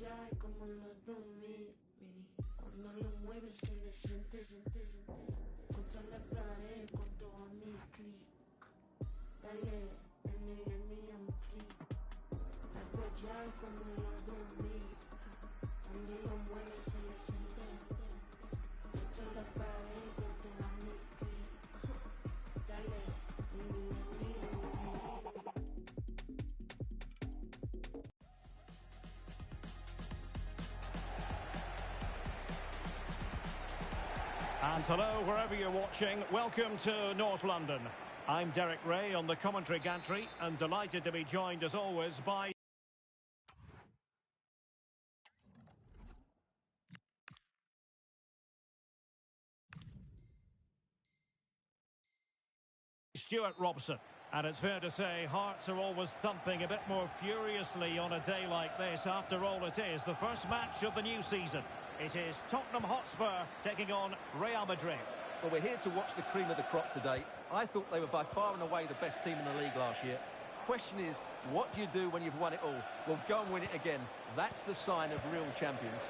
ya como en los 2000. Cuando lo mueve se le siente contra la pared con todo mi clic. Dale, el millennium free. Algo ya como en los 2000. Cuando lo mueve se le siente contra la pared con todo mi clic. Dale, el millennium free. And hello, wherever you're watching, welcome to North London. I'm Derek Ray on the commentary gantry, and delighted to be joined as always by Stuart Robson. And it's fair to say hearts are always thumping a bit more furiously on a day like this. After all, it is the first match of the new season. It is Tottenham Hotspur taking on Real Madrid. Well, we're here to watch the cream of the crop today. I thought they were by far and away the best team in the league last year. Question is, what do you do when you've won it all? Well, go and win it again. That's the sign of real champions.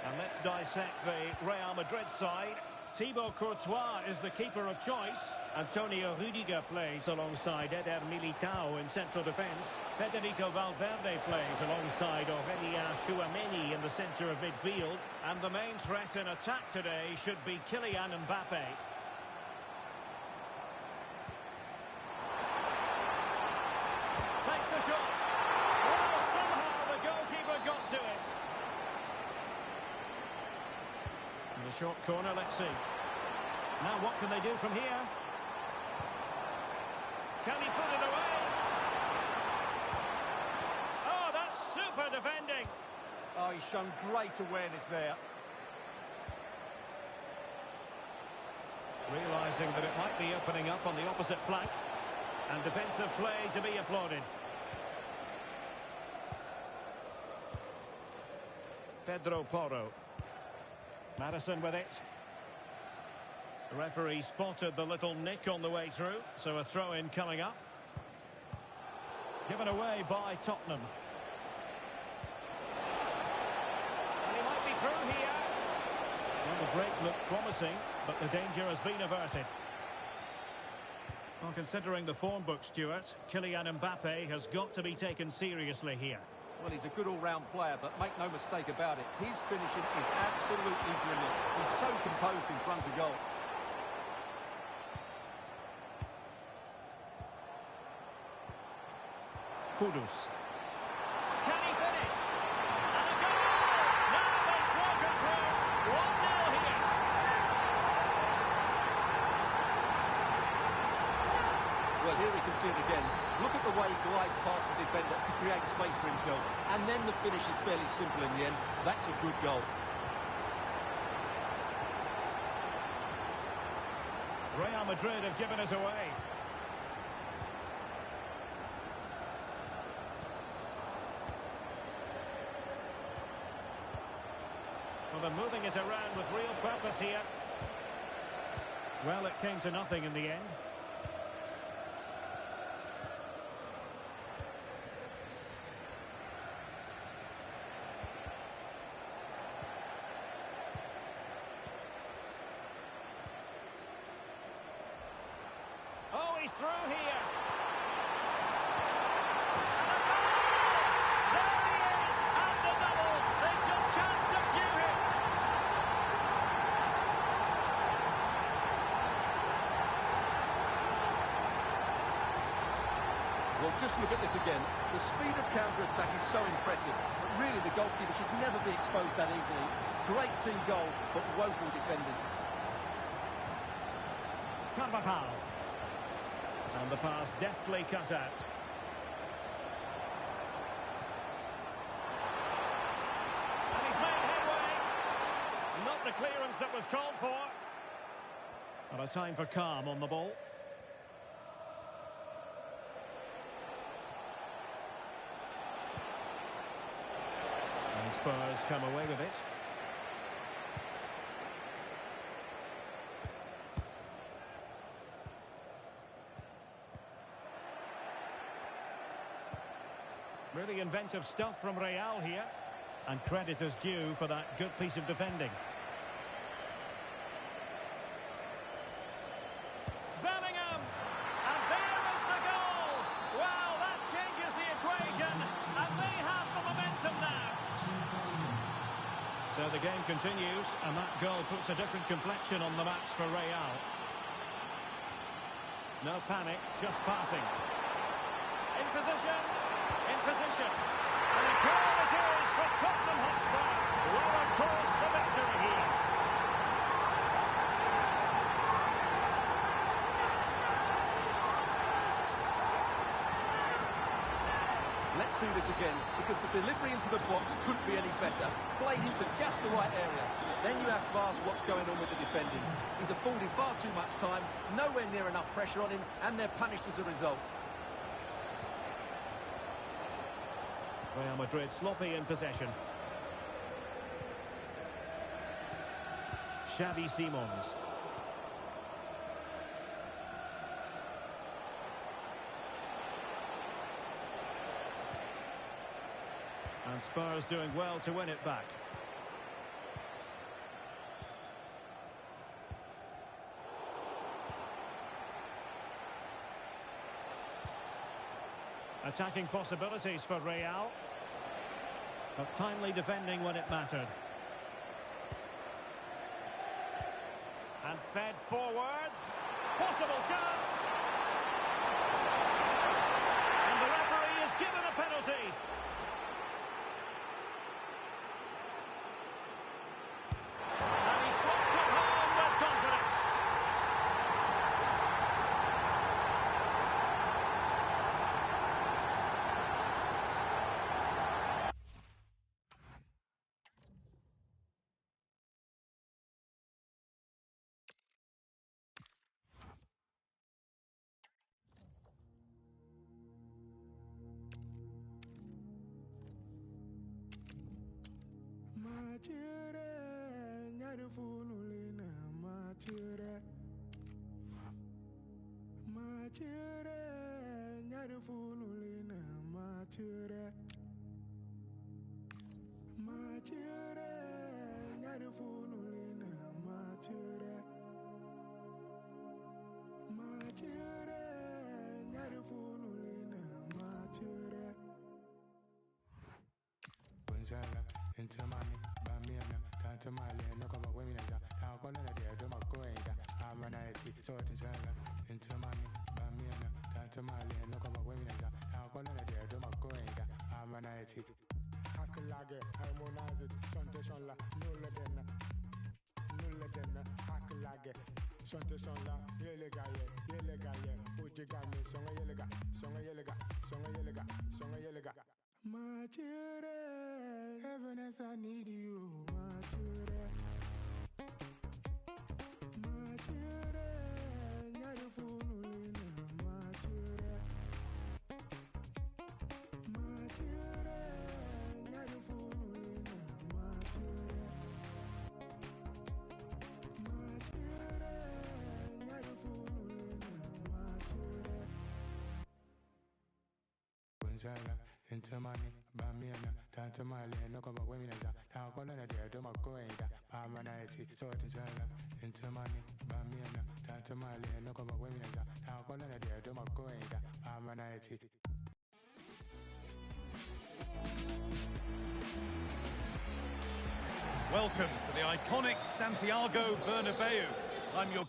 And let's dissect the Real Madrid side. Thibaut Courtois is the keeper of choice. Antonio Rudiger plays alongside Eder Militao in central defence. Federico Valverde plays alongside Aurelien Chouameni in the centre of midfield. And the main threat in attack today should be Kylian Mbappe. Takes the shot. Well, somehow the goalkeeper got to it. In the short corner, let's see. Now what can they do from here? Can he put it away? Oh, that's super defending. Oh, he's shown great awareness there. Realising that it might be opening up on the opposite flank. And defensive play to be applauded. Pedro Porro. Madison with it. The referee spotted the little nick on the way through, so a throw-in coming up. Given away by Tottenham. And he might be through here. Well, the break looked promising, but the danger has been averted. Well, considering the form book, Stuart, Kylian Mbappe has got to be taken seriously here. Well, he's a good all-round player, but make no mistake about it, his finishing is absolutely brilliant. He's so composed in front of goal. Kudus. Can he finish? And a goal! Now they've broken through. 1-0 here. Well, here we can see it again. Look at the way he glides past the defender to create space for himself. And then the finish is fairly simple in the end. That's a good goal. Real Madrid have given us away. Well, they're moving it around with real purpose here. Well, it came to nothing in the end. Oh, he's through here. There he is, and the double. They just can't subdue him. Well, just look at this again. The speed of counter-attack is so impressive, but really the goalkeeper should never be exposed that easily. Great team goal, but woeful defending. Carvajal. And the pass deftly cut out. And he's made headway. Not the clearance that was called for. But a time for calm on the ball. And Spurs come away with it. Very inventive stuff from Real here. And credit is due for that good piece of defending. Bellingham! And there is the goal! Well, that changes the equation. And they have the momentum now. So the game continues, and that goal puts a different complexion on the match for Real. No panic, just passing. In position. And a goal it is for Tottenham Hotspur. Well, of course, the victory here. Let's see this again, because the delivery into the box couldn't be any better. Played into just the right area. Then you have to ask what's going on with the defending. He's affording far too much time, nowhere near enough pressure on him, and they're punished as a result. Real Madrid sloppy in possession. Xavi Simons. And Spurs doing well to win it back. Attacking possibilities for Real. But timely defending when it mattered. And fed forwards. Possible chance. And the referee is given a penalty. And he slots it home with confidence. Into money, Bamiana, Tanta Mali, no cover women as a town on a dear doma goenda. I'm an IT, so it is into money, Bamiana, Tanta Mali, no cover women as a town on a dear doma goenda. I'm an IT. Hakalage, harmonize it, Santashonla, Nulla Hakalage, Santashonla, Yelegaye, Ujigami, Songa Yelega. My children, heaven as I need you, my children. You're the fool, my children. You're the fool, my children. You're the fool, my children. Into money, Bamiana, Tanta Mali, no cover women as a town on a dear doma goenda. Permanity, so it is into money, Bamiana, Tanta Mali, no cover women as a town on a dear doma goenda. Permanity. Welcome to the iconic Santiago Bernabeu. I'm your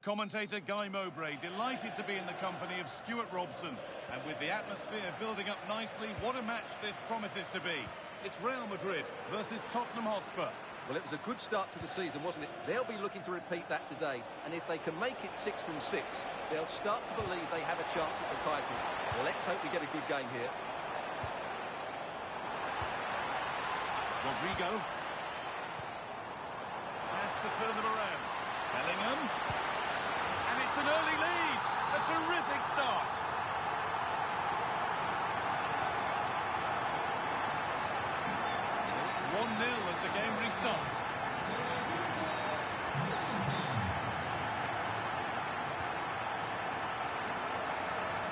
commentator Guy Mowbray, delighted to be in the company of Stuart Robson. And with the atmosphere building up nicely, what a match this promises to be. It's Real Madrid versus Tottenham Hotspur. Well, it was a good start to the season, wasn't it? They'll be looking to repeat that today. And if they can make it 6 from 6, they'll start to believe they have a chance at the title. Well, let's hope we get a good game here. Rodrigo has to turn them around. Bellingham. And it's an early lead. A terrific start. It's 1-0 as the game restarts.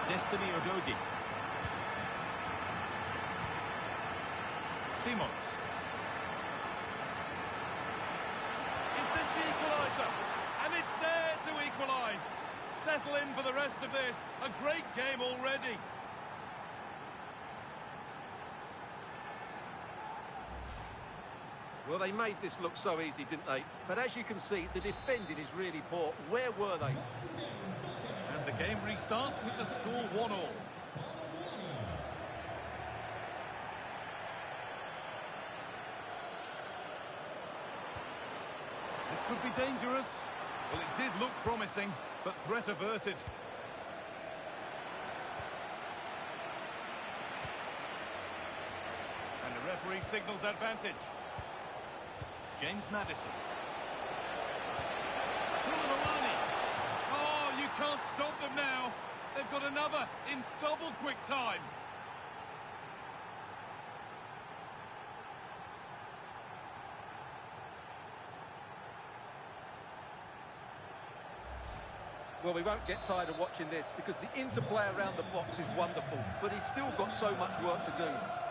Destiny Udogie. Simons. Is this the equaliser? And it's there to equalise. Settle in for the rest of this. A great game already. Well, they made this look so easy, didn't they? But as you can see, the defending is really poor. Where were they? And the game restarts with the score 1-1. This could be dangerous. Well, it did look promising, but threat averted. And the referee signals advantage. James Maddison. Oh, you can't stop them now. They've got another in double quick time. Well, we won't get tired of watching this because the interplay around the box is wonderful, but he's still got so much work to do.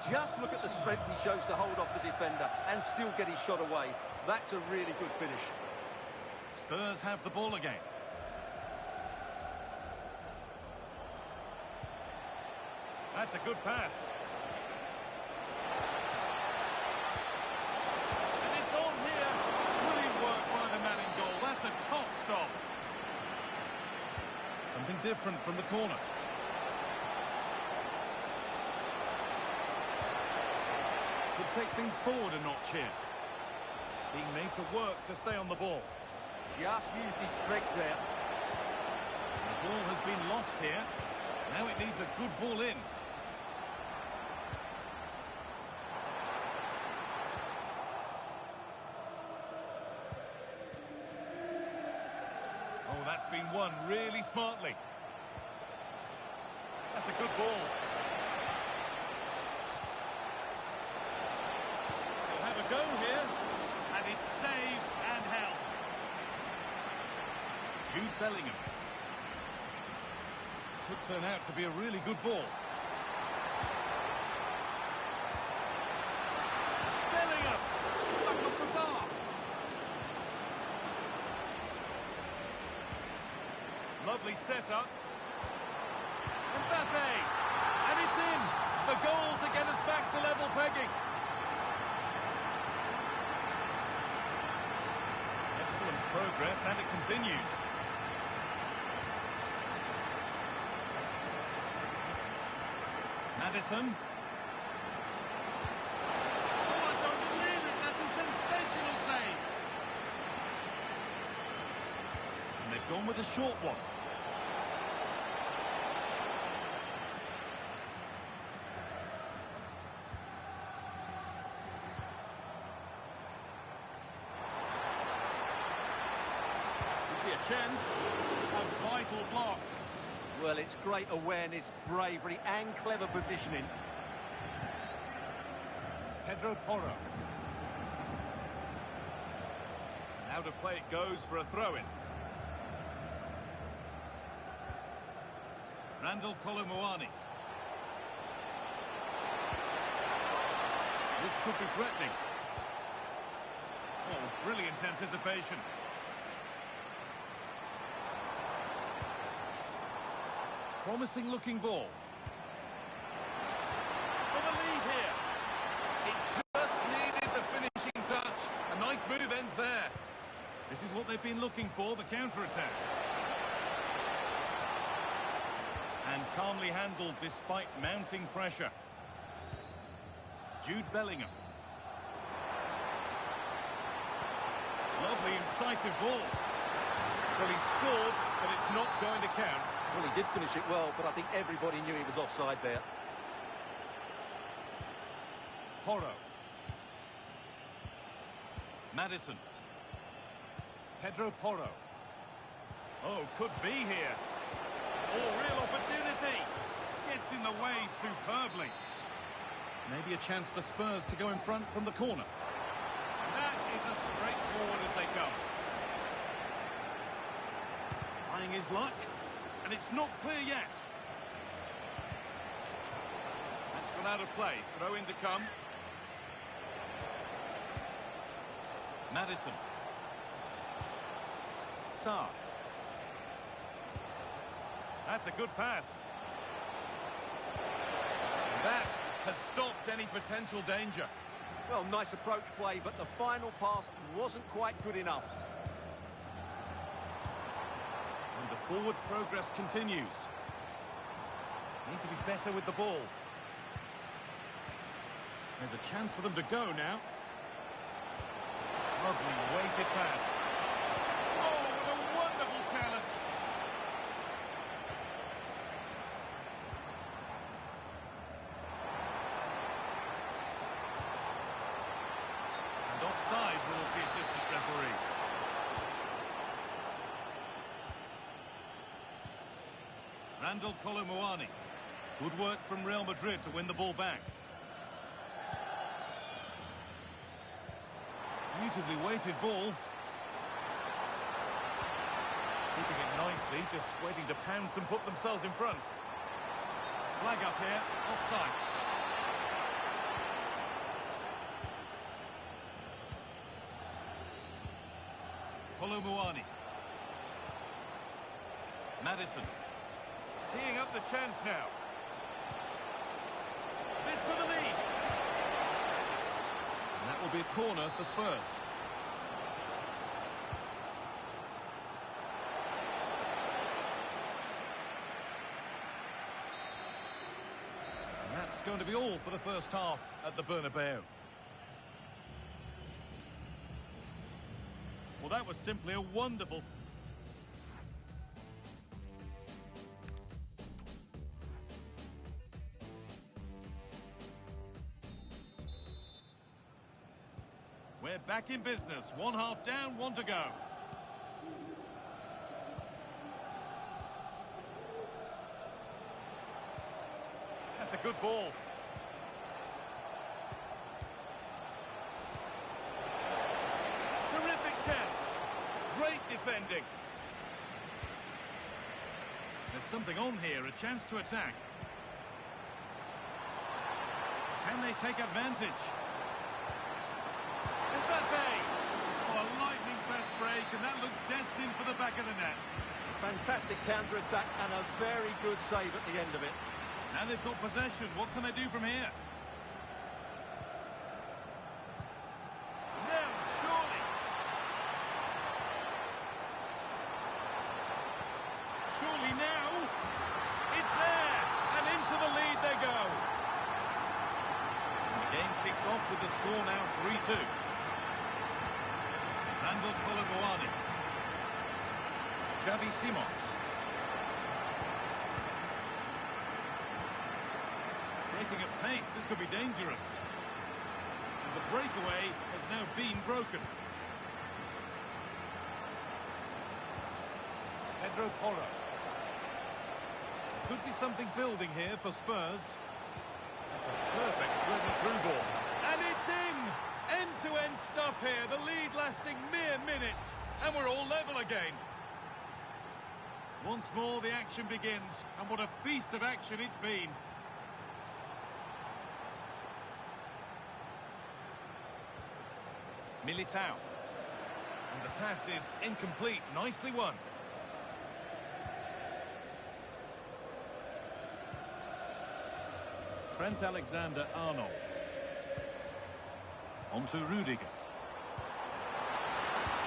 Just look at the strength he shows to hold off the defender and still get his shot away. That's a really good finish. Spurs have the ball again. That's a good pass. And it's on here. Brilliant work by the man in goal. That's a top stop. Something different from the corner. Could take things forward a notch here. Being made to work to stay on the ball. Just used his strength there. The ball has been lost here. Now it needs a good ball in. Oh, that's been won really smartly. That's a good ball. They'll have a go here. And it's saved and held. Jude Bellingham. Could turn out to be a really good ball. Bellingham! Back off the bar. Lovely setup. Mbappe! And it's in! The goal to get us back to level pegging. Excellent progress, and it continues. Maddison. Oh, I don't believe it. That's a sensational save. And they've gone with a short one. Could be a chance. A vital block. Well, it's great awareness, bravery and clever positioning. Pedro Porro. And out of play it goes for a throw-in. Randall Kolomuani. This could be threatening. Oh, brilliant anticipation. Promising looking ball. For the lead here. It just needed the finishing touch. A nice move ends there. This is what they've been looking for, the counter-attack. And calmly handled despite mounting pressure. Jude Bellingham. Lovely incisive ball. Well, he scored, but it's not going to count. Well, he did finish it well, but I think everybody knew he was offside there. Porro. Maddison. Pedro Porro. Oh, could be here. Oh, real opportunity. Gets in the way superbly. Maybe a chance for Spurs to go in front from the corner. That is as straightforward as they come. Trying his luck. And it's not clear yet. That's gone out of play. Throw in to come. Maddison. Sarr. That's a good pass. That has stopped any potential danger. Well, nice approach play, but the final pass wasn't quite good enough. And the forward progress continues. Need to be better with the ball. There's a chance for them to go now. Lovely weighted pass. Oh, what a wonderful challenge. And offside rules the assistant referee. Randall Kolo-Muani. Good work from Real Madrid to win the ball back. Beautifully weighted ball. Keeping it nicely, just waiting to pounce and put themselves in front. Flag up here, offside. Kolo-Muani. Maddison. Teeing up the chance now. This for the lead. And that will be a corner for Spurs. And that's going to be all for the first half at the Bernabeu. Well, that was simply a wonderful... We're back in business. One half down, one to go. That's a good ball. Terrific chance. Great defending. There's something on here, a chance to attack. Can they take advantage? Oh, a lightning-fast break, and that looked destined for the back of the net. Fantastic counter-attack and a very good save at the end of it. Now they've got possession. What can they do from here? Now, surely. Surely now. It's there, and into the lead they go. And the game kicks off with the score now 3-2. Randall Kolo-Muani. Xavi Simons. Breaking at pace, this could be dangerous. And the breakaway has now been broken. Pedro Porro. Could be something building here for Spurs. That's a perfect through ball. And it's in! End-to-end stuff here, the lead lasting mere minutes, and we're all level again. Once more the action begins, and what a feast of action it's been. Militao. And the pass is incomplete, nicely won. Trent Alexander-Arnold. On to Rudiger.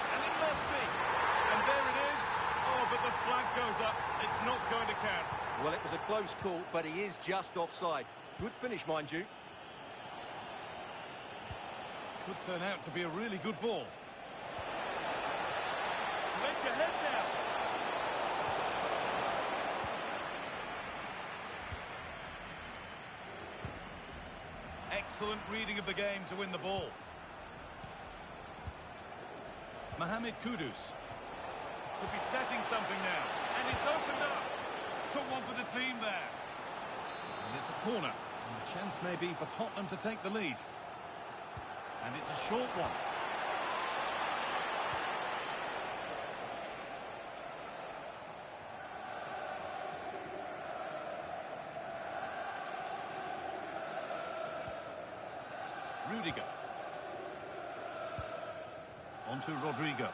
And it must be. And there it is. Oh, but the flag goes up. It's not going to count. Well, it was a close call, but he is just offside. Good finish, mind you. Could turn out to be a really good ball. To edge ahead now. Excellent reading of the game to win the ball. Mohamed Kudus could be setting something now, and it's opened up. took one for the team there. And it's a corner. And the chance may be for Tottenham to take the lead. And it's a short one. Rudiger. On to Rodrigo.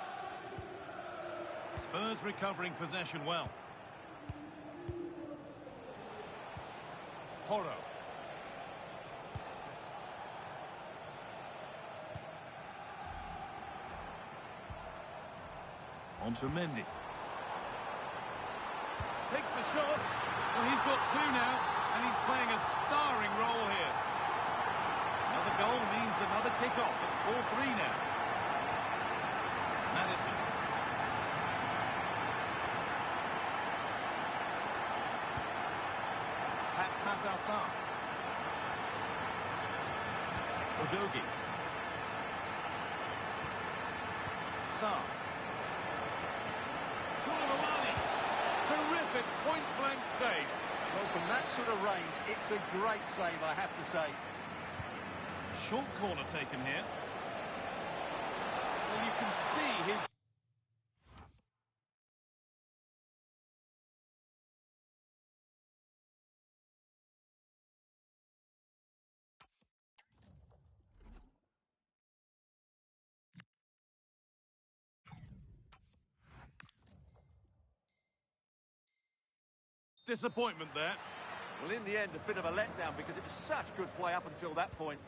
Spurs recovering possession well. Porro. On to Mendy. Takes the shot. Well, he's got two now, and he's playing a starring role here. Another goal means another kick-off at 4-3 now. Madison. Matar. Udogie. Sarr. Koulibaly. Terrific point-blank save. Well, from that sort of range, it's a great save, I have to say. Short corner taken here. Well, you can see his... Disappointment there. Well, in the end, a bit of a letdown because it was such good play up until that point.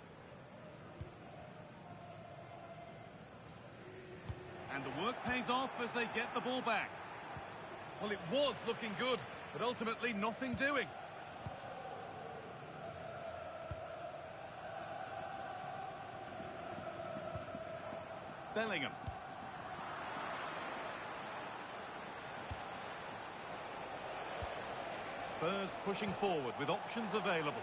And the work pays off as they get the ball back. Well, it was looking good, but ultimately nothing doing. Bellingham. Spurs pushing forward with options available.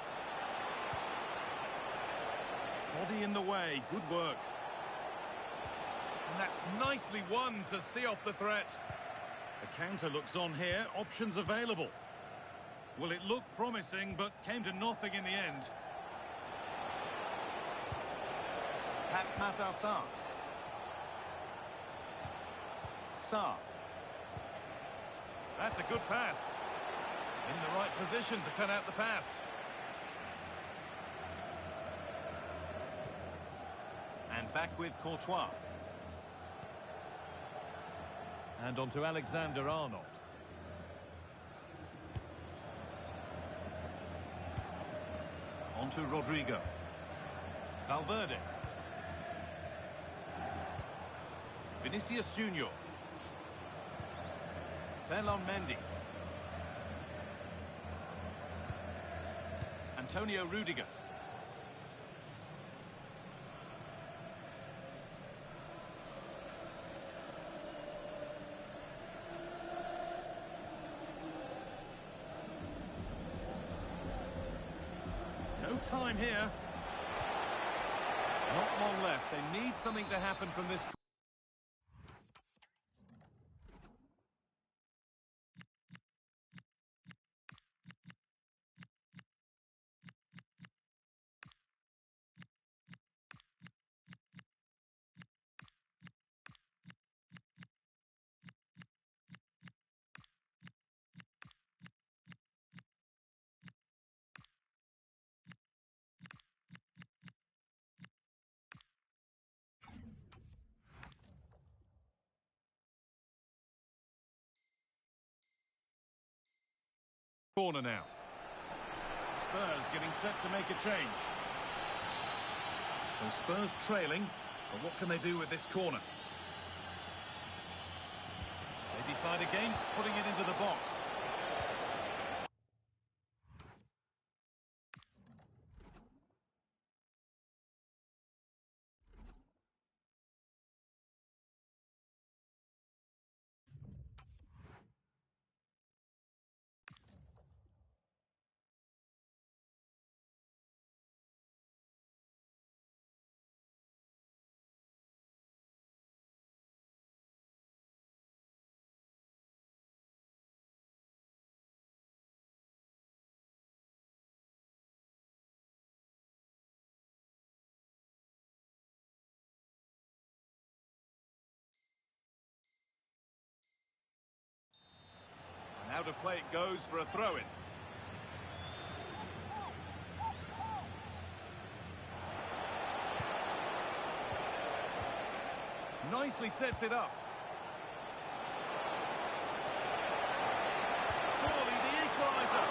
Body in the way, good work. And that's nicely won to see off the threat. The counter looks on here, options available. Well, it looked promising, but came to nothing in the end. Matar Sarr. Sarr. That's a good pass. In the right position to cut out the pass. And back with Courtois. And on to Alexander-Arnold. On to Rodrigo. Valverde. Vinicius Junior. Ferland Mendy. Antonio Rudiger. No time here. Not long left. They need something to happen from this. Corner now. Spurs getting set to make a change. So Spurs trailing, but what can they do with this corner? They decide against putting it into the box. of play it goes for a throw-in. Nicely sets it up. Surely the equaliser.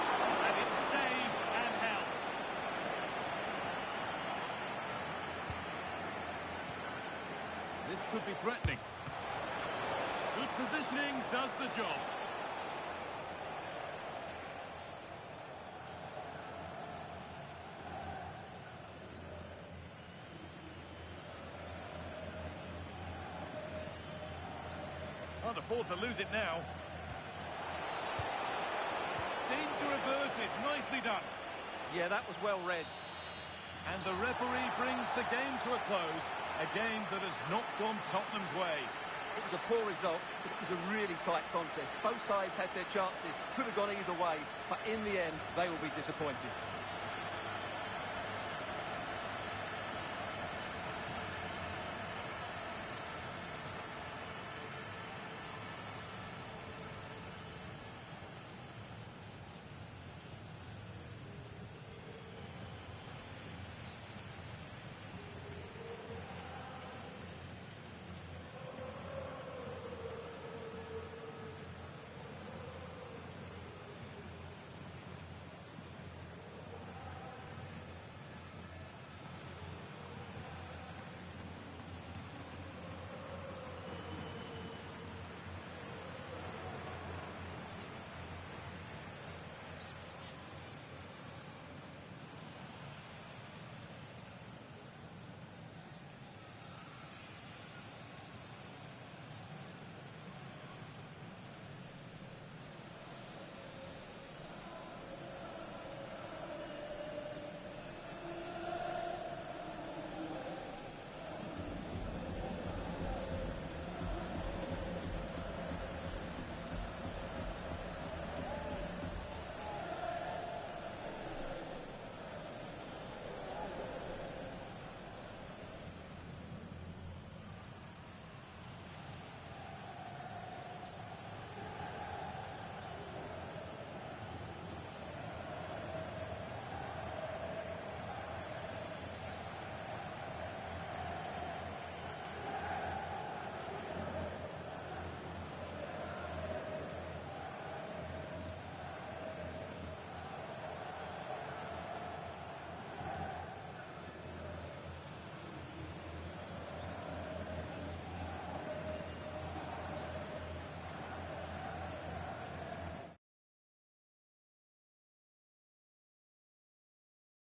And it's saved and held. This could be threatening. Good positioning does the job. Can't afford to lose it now. Deemed to revert it. Nicely done. Yeah, that was well read. And the referee brings the game to a close. A game that has not gone Tottenham's way. It was a poor result, but it was a really tight contest. Both sides had their chances, could have gone either way, but in the end, they will be disappointed.